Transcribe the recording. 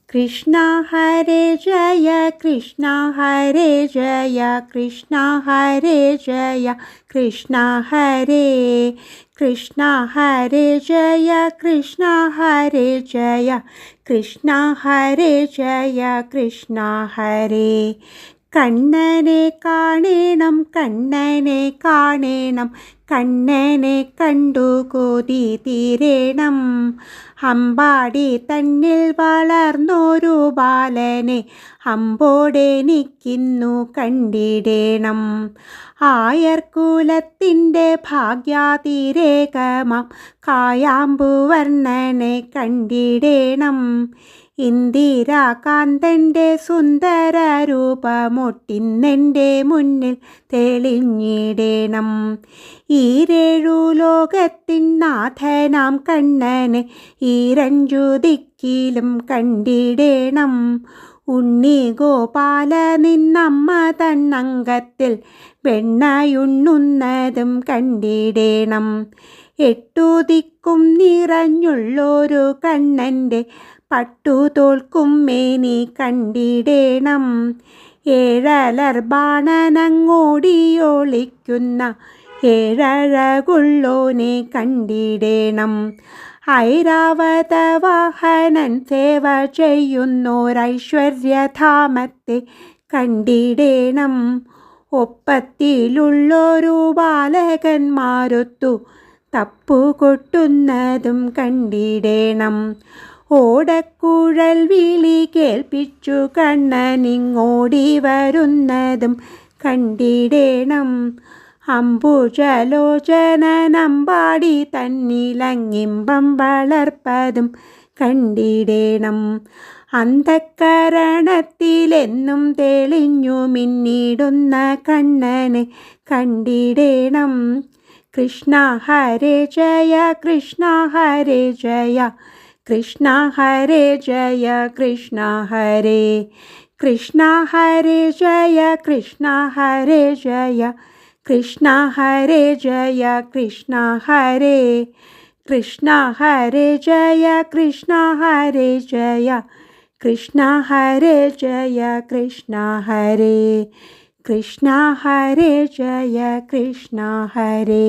കൃഷ്ണ ഹരേ ജയ കൃഷ്ണ ഹരേ ജയ കൃഷ്ണ ഹരേ ജയ കൃഷ്ണ ഹരേ കൃഷ്ണ ഹരേ ജയ കൃഷ്ണ ഹരേ ജയ കൃഷ്ണ ഹരേ ജയ കൃഷ്ണ ഹരേ കണ്ണനെ കാണണം കണ്ണനെ കാണണം കണ്ണനെ കണ്ടു കൊതി തീരണം അമ്പാടി തന്നിൽ വളർന്നൊരു ബാലനെ അമ്പോടെനിക്കിന്നു കണ്ടിടേണം ആയർകുലത്തിൻ്റെ ഭാഗ്യാതിരേകമാം കായാമ്പുവർണ്ണനെ കണ്ടിടേണം ഇന്ദിരാകാന്തൻ്റെ സുന്ദര രൂപമൊട്ടിന്നെൻ്റെ മുന്നിൽ തെളിഞ്ഞിടേണം ഈരേഴു ലോകത്തിൻ നാഥനാം കണ്ണനെ ഈരഞ്ചു ദിക്കിലും കണ്ടിടേണം ഉണ്ണി ഗോപാല നിന്നമ്മ തന്നങ്കത്തിൽ വെണ്ണയുണ്ണുന്നതും കണ്ടിടേണം എട്ടു ദിക്കും നിറഞ്ഞുള്ളൊരു കണ്ണൻ്റെ പട്ടുതോൽക്കും മേനി കണ്ടിടേണം ഏഴലർബാണനങ്ങോടിയൊളിക്കുന്ന ഏഴഴകുള്ളോനെ കണ്ടിടേണം ഐരാവത വാഹനൻ സേവ ചെയ്യുന്നോരൈശ്വര്യധാമത്തെ കണ്ടിടേണം ഒപ്പത്തിലുള്ളൊരു ബാലകന്മാരൊത്തു തപ്പുകൊട്ടുന്നതും കണ്ടിടേണം ഓടക്കുഴൽ വിളി കേൾപ്പിച്ചു കണ്ണനിങ്ങോടി വരുന്നതും കണ്ടിടേണം അംബുജലോചനമ്പാടി തന്നിലങ്ങിമ്പം വളർപ്പതും കണ്ടിടേണം അന്ധക്കരണത്തിലെന്നും തെളിഞ്ഞു മിന്നിടുന്ന കണ്ണനെ കണ്ടിടേണം കൃഷ്ണ ഹരേ ജയ കൃഷ്ണ ഹരേ ജയ കൃഷ്ണ ഹരേ ജയ കൃഷ്ണ ഹരേ കൃഷ്ണ ഹരേ ജയ കൃഷ്ണ ഹരേ ജയ കൃഷ്ണ ഹരേ ജയ കൃഷ്ണ ഹരേ കൃഷ്ണ ഹരേ ജയ കൃഷ്ണ ഹരേ ജയ കൃഷ്ണ ഹരേ ജയ കൃഷ്ണ ഹരേ കൃഷ്ണ ഹരേ ജയ കൃഷ്ണ ഹരേ